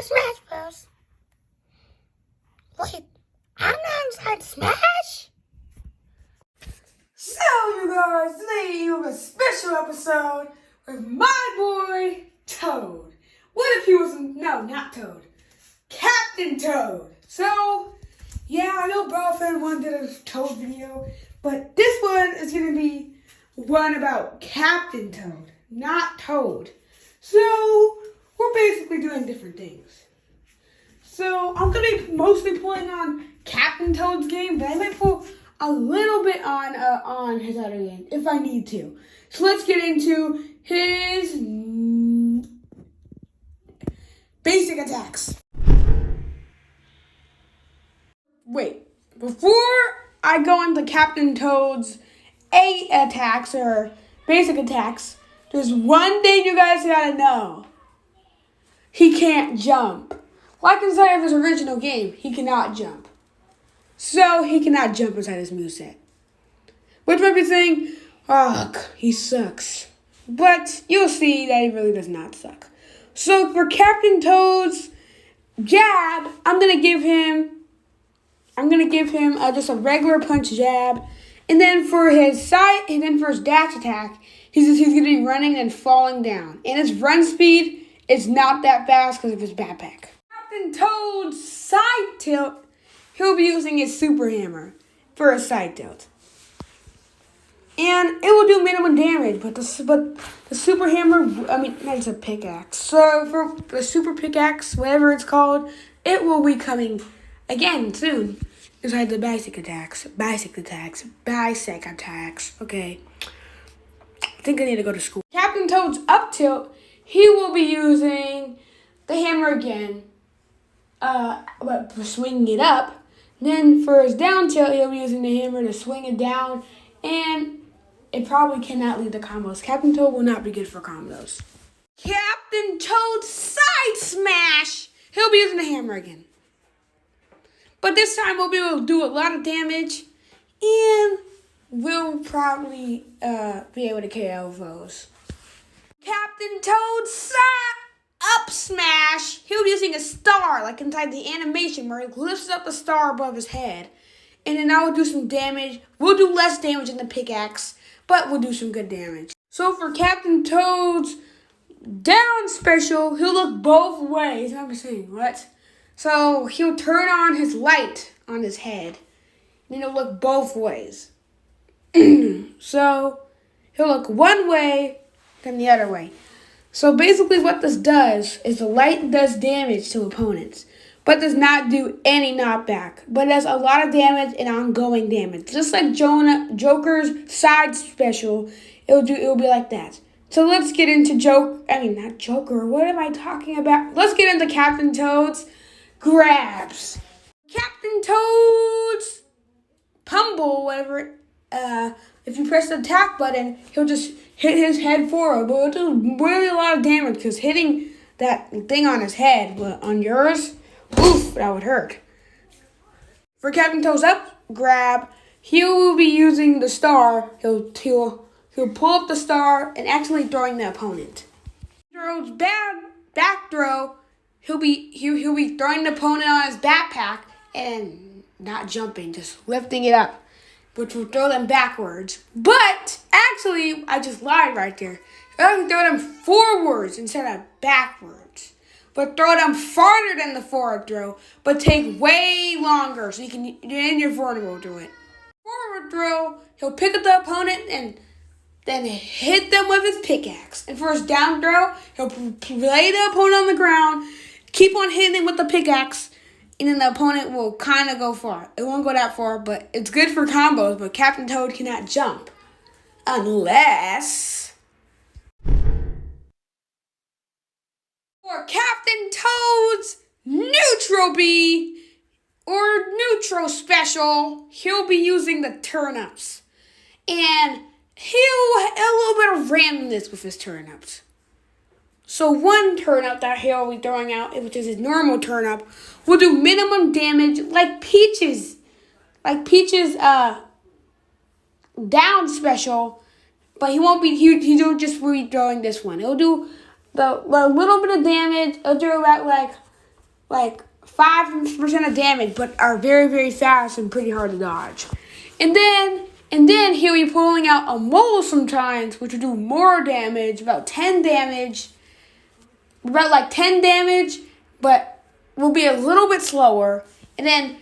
Super Smash Bros. Wait, I'm not inside Smash? So, you guys, today you have a special episode with my boy, Toad. What if he was, no, not Toad, Captain Toad. So, yeah, I know Brofan wanted a Toad video, but this one is going to be one about Captain Toad, not Toad. So, we're basically doing different things. So, I'm going to be mostly playing on Captain Toad's game, but I might pull a little bit on his other game, if I need to. So, let's get into his basic attacks. Wait, before I go into Captain Toad's 8 attacks, or basic attacks, there's one thing you guys gotta know. He can't jump. Like inside of his original game, he cannot jump. So, he cannot jump inside his moveset. Which might be saying, ugh, he sucks. But you'll see that he really does not suck. So, for Captain Toad's jab, I'm gonna give him just a regular punch jab. And then for his dash attack, he's gonna be running and falling down. And his run speed is not that fast because of his backpack. Captain Toad's side tilt, he'll be using his super hammer for a side tilt. And it will do minimum damage, but the super hammer, that's a pickaxe. So for the super pickaxe, whatever it's called, it will be coming again soon. Inside the basic attacks. Okay. I think I need to go to school. Captain Toad's up tilt, he will be using the hammer again, but for swinging it up. Then for his down tilt, he'll be using the hammer to swing it down, and it probably cannot lead to combos. Captain Toad will not be good for combos. Captain Toad's side smash, he'll be using the hammer again. But this time we'll be able to do a lot of damage, and we'll probably be able to KO foes. Captain Toad's side up smash, he'll be using a star, like inside the animation where he lifts up a star above his head. And then that will do some damage. We'll do less damage than the pickaxe, but we'll do some good damage. So for Captain Toad's down special, he'll look both ways. I'm saying, what? So he'll turn on his light on his head, and it'll look both ways. So he'll look one way, then the other way. So basically what this does is the light does damage to opponents, but does not do any knockback, but does a lot of damage and ongoing damage. Just like Joker's side special, it'll be like that. So let's get into not Joker, what am I talking about? Let's get into Captain Toad's grabs. Captain Toad's pummel, whatever, if you press the attack button, he'll just hit his head forward, but it'll do really a lot of damage because hitting that thing on his head, on yours, oof, that would hurt. For Captain Toad's up grab, he will be using the star. He'll pull up the star and accidentally throwing the opponent. Toad's back throw, he'll be throwing the opponent on his backpack and not jumping, just lifting it up, which will throw them backwards. But actually, I just lied right there. I can throw them forwards instead of backwards, but throw them farther than the forward throw, but take way longer, so you're invulnerable to it. Forward throw, he'll pick up the opponent and then hit them with his pickaxe. And for his down throw, he'll lay the opponent on the ground, keep on hitting him with the pickaxe, and then the opponent will kind of go far. It won't go that far, but it's good for combos, but Captain Toad cannot jump. Unless for Captain Toad's neutral B or neutral special, he'll be using the turnips. And he'll a little bit of randomness with his turnips. So one turnip that he'll be throwing out, which is his normal turnip, will do minimum damage like Peach's down special, but he don't just be throwing this one. He'll do the little bit of damage. He'll do about like like 5% of damage, but are very, very fast and pretty hard to dodge. And then he'll be pulling out a mole sometimes, which will do more damage, about 10 damage. About like 10 damage, but will be a little bit slower. And then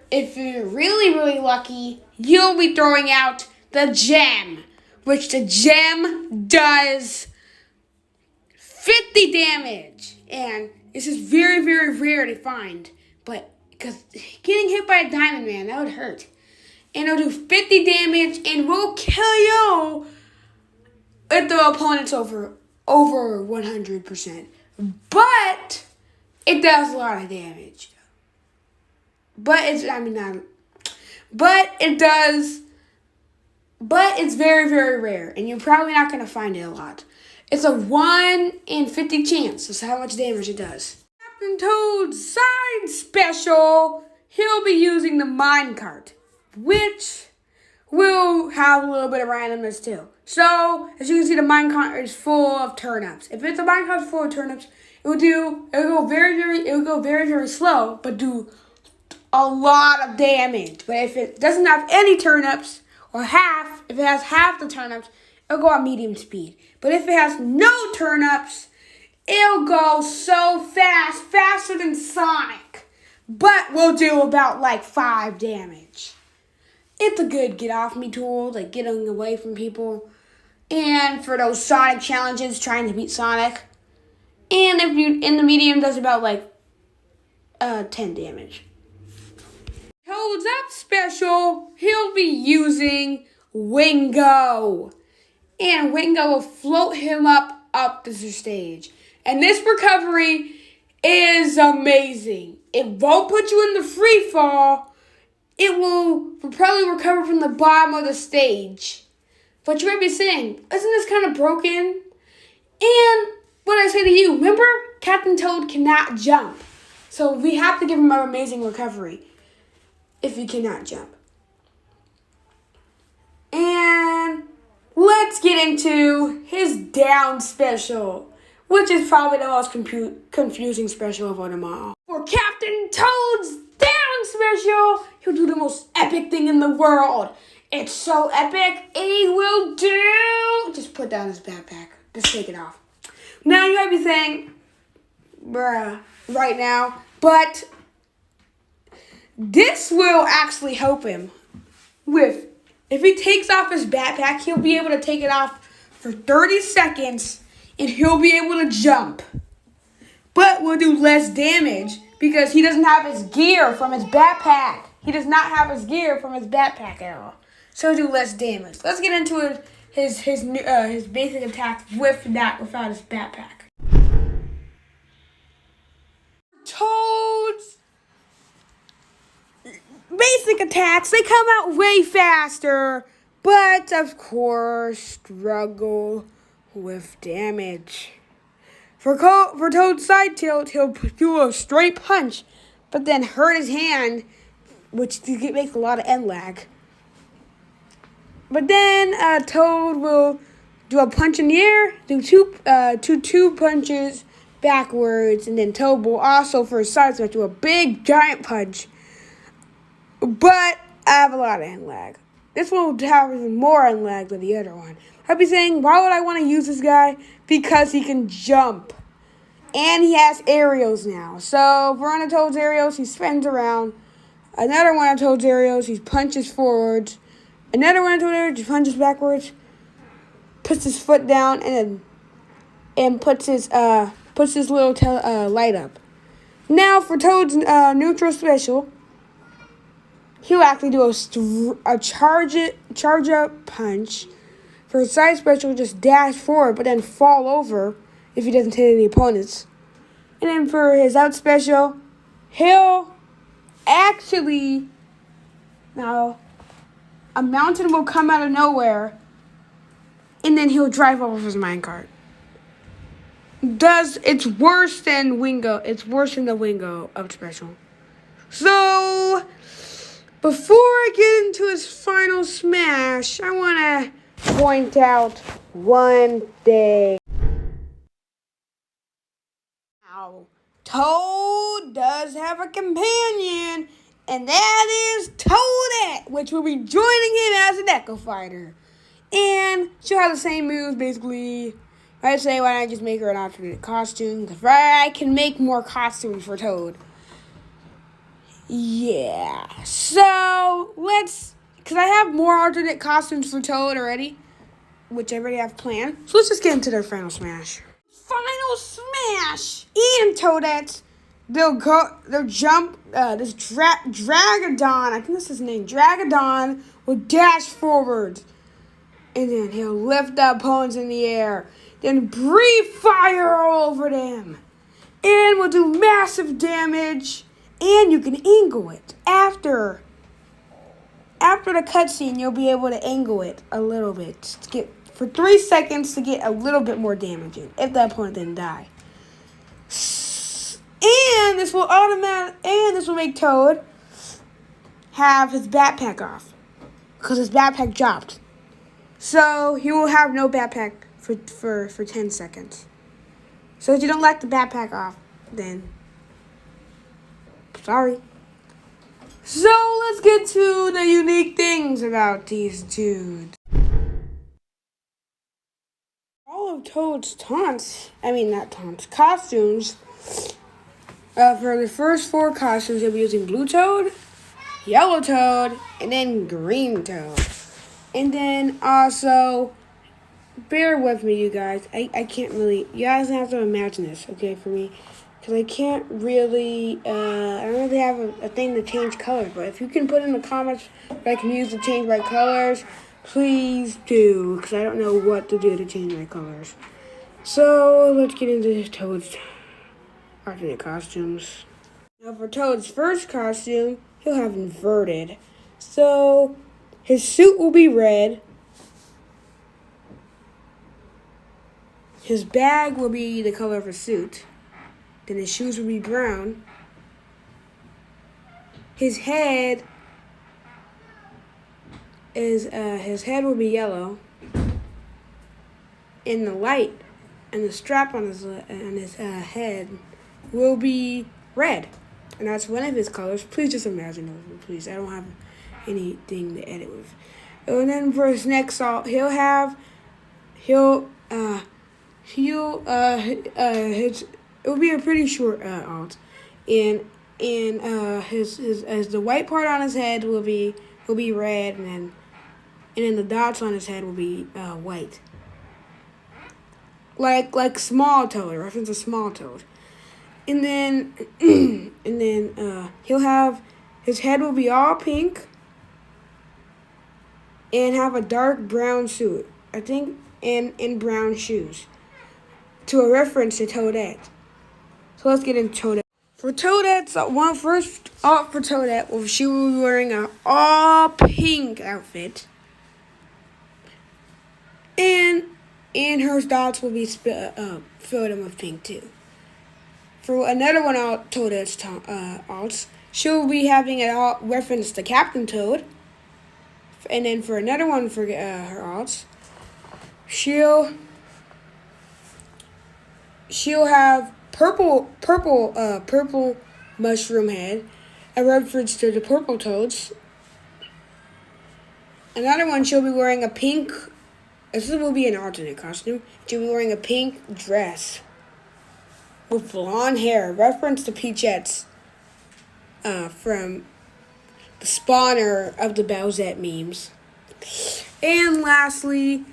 if you're really, really lucky, you'll be throwing out the gem, which the gem does 50 damage. And this is very, very rare to find. But because getting hit by a Diamond Man, that would hurt. And it'll do 50 damage and will kill you if the opponent's over 100%. But it does a lot of damage. But it's very, very rare. And you're probably not going to find it a lot. It's a 1 in 50 chance. That's how much damage it does. Captain Toad's side special, he'll be using the minecart, which will have a little bit of randomness too. So, as you can see, the minecart is full of turnips. If it's a minecart full of turnips, it will go very, very slow, but do a lot of damage. But if it doesn't have any turnips, if it has half the turnips, it'll go at medium speed. But if it has no turnips, it'll go so fast, faster than Sonic, but will do about like 5 damage. It's a good get off me tool, like getting away from people. And for those Sonic challenges, trying to beat Sonic. And if you in the medium, does about like 10 damage. Toad's Up special, he'll be using Wingo. And Wingo will float him up the stage. And this recovery is amazing. It won't put you in the free fall. It will probably recover from the bottom of the stage. But you might be saying, isn't this kind of broken? And what I say to you, remember, Captain Toad cannot jump. So we have to give him an amazing recovery if he cannot jump. And let's get into his down special, which is probably the most confusing special of them all. For Captain Toad's down special, he'll do the most epic thing in the world. It's so epic, he will do... Just put down his backpack. Just take it off. Now you might be saying, bruh, right now, but this will actually help him with... If he takes off his backpack, he'll be able to take it off for 30 seconds, and he'll be able to jump. But will do less damage because he doesn't have his gear from his backpack. He does not have his gear from his backpack at all. So he'll do less damage. Let's get into his basic attacks without his backpack. Toad's basic attacks, they come out way faster, but of course struggle with damage. For Toad's side tilt, he'll do a straight punch, but then hurt his hand, which makes a lot of end lag. But then Toad will do a punch in the air, do two punches backwards, and then Toad will also, for his side smash, do a big giant punch. But I have a lot of end lag. This one will have even more end lag than the other one. I'd be saying, why would I want to use this guy? Because he can jump. And he has aerials now. So for one of Toad's aerials, he spins around. Another one of Toad's aerials, he punches forwards. Another one of Toad's aerials, he punches backwards. Puts his foot down and puts his little light up. Now for Toad's neutral special, he'll actually do a charge up punch. For his side special, just dash forward, but then fall over if he doesn't hit any opponents. And then for his out special, he'll actually... Now, a mountain will come out of nowhere, and then he'll drive over his minecart. It's worse than Wingo. It's worse than the Wingo out special. So, before I get into his final smash, I want to point out one thing. Now, Toad does have a companion, and that is Toadette, which will be joining him as an Echo Fighter. And she'll have the same moves, basically. I say, why not just make her an alternate costume? Because I can make more costumes for Toad. Yeah. So, because I have more alternate costumes for Toad already, which I already have planned. So let's just get into their final smash. Final smash! Ian Toadette. They'll jump, this Dragodon, I think that's his name, Dragodon will dash forward. And then he'll lift the opponents in the air. Then breathe fire all over them. And will do massive damage. And you can angle it. After the cutscene, you'll be able to angle it a little bit. To get, for 3 seconds to get a little bit more damage in, if the opponent didn't die. And this will make Toad have his backpack off. Because his backpack dropped. So he will have no backpack for 10 seconds. So if you don't like the backpack off, then sorry. So let's get to the unique things about these dudes. All of Toad's costumes. For the first 4 costumes, you'll be using Blue Toad, Yellow Toad, and then Green Toad. And then also, bear with me, you guys. I can't really, you guys have to imagine this, okay, for me. Because I can't really, I don't really have a thing to change colors. But if you can put in the comments what I can use to change my colors, please do. Because I don't know what to do to change my colors. So, let's get into Toad's alternate costumes. Now for Toad's first costume, he'll have inverted. So, his suit will be red. His bag will be the color of his suit. Then his shoes will be brown. His head will be yellow. And the light and the strap on his head will be red. And that's one of his colors. Please just imagine those, please. I don't have anything to edit with. And then for his next alt, it will be a pretty short alt, and the white part on his head will be red, and then the dots on his head will be white, like Small Toad, reference to Small Toad, and then he'll have his head will be all pink, and have a dark brown suit, I think, and brown shoes, to a reference to Toadette. So let's get into Toadette. For Toadette's first alt for Toadette, well, she will be wearing an all pink outfit, and her dots will be filled in with pink too. For another one out, Toadette's alts, she'll be having an alt reference to Captain Toad. And then for another one for her alts, she'll have purple mushroom head, a reference to the purple Toads. Another one, she'll be wearing a pink. This will be an alternate costume. She'll be wearing a pink dress with blonde hair, reference to Peachette's from the spawner of the Bowsette memes. And lastly,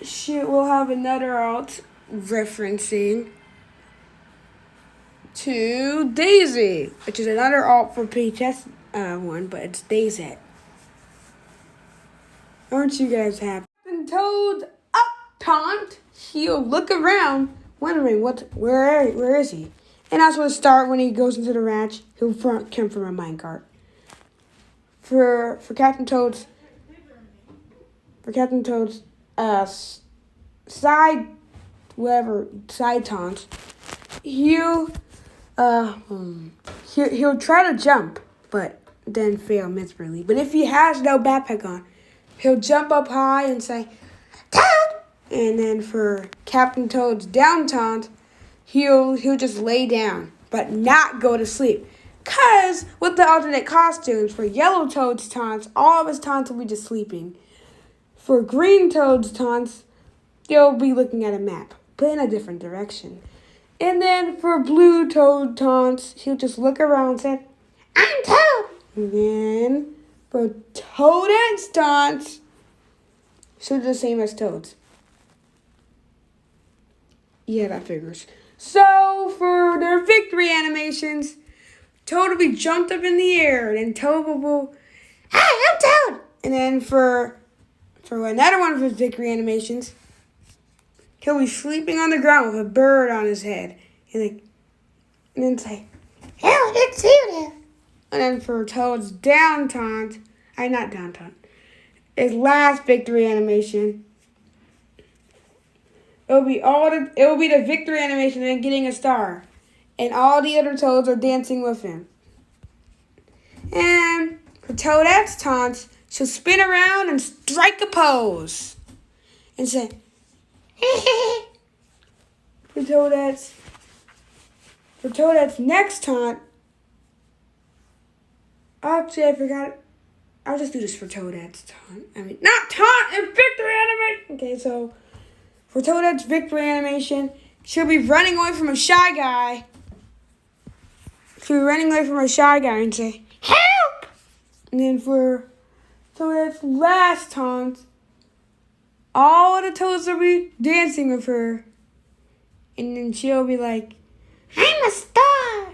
she will have another alt referencing to Daisy, which is another alt for Peachette's one, but it's Daisette. Aren't you guys happy? And Toad's up taunt, he'll look around, wondering where is he? And that's what start when he goes into the ranch. He'll come from a minecart. For Captain Toad's side taunts, he'll try to jump, but then fail miserably. But if he has no backpack on, he'll jump up high and say, "Toad!" And then for Captain Toad's down taunt, he'll just lay down, but not go to sleep. Because with the alternate costumes, for Yellow Toad's taunts, all of his taunts will be just sleeping. For Green Toad's taunts, they'll be looking at a map, but in a different direction. And then for Blue Toad taunts, he'll just look around and say, I'm Toad! And then for Toadette's taunts, she'll do the same as Toad's. Yeah, that figures. So for their victory animations, Toad will be jumped up in the air, and then Toad will go, Hi, I'm Toad! And then for another one of his victory animations, he'll be sleeping on the ground with a bird on his head. And then say, Hell, good to see you there. and then for Toad's down taunt, not down taunt, his last victory animation, it will be the victory animation and getting a star. And all the other Toads are dancing with him. And for Toadette's taunts, she'll spin around and strike a pose. And say, for Toadette's next taunt, actually I forgot, I'll just do this for Toadette's taunt. Not taunt, and victory animation! Okay, so for Toadette's victory animation, she'll be running away from a shy guy. She'll be running away from a shy guy and say, Help! And then for Toadette's last taunt, all the Toads will be dancing with her. And then she'll be like, I'm a star!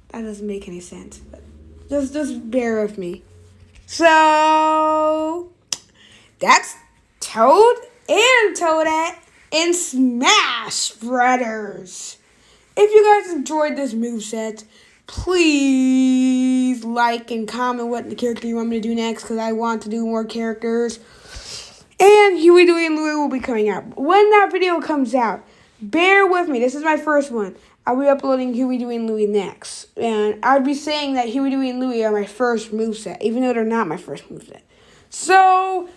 That doesn't make any sense, but just bear with me. So, that's Toad and Toadette in Smash Brothers. If you guys enjoyed this moveset, please like and comment what the character you want me to do next, because I want to do more characters. And Huey, Dewey, and Louie will be coming out. When that video comes out, bear with me. This is my first one. I'll be uploading Huey, Dewey, and Louie next. And I'll be saying that Huey, Dewey, and Louie are my first moveset, even though they're not my first moveset. So,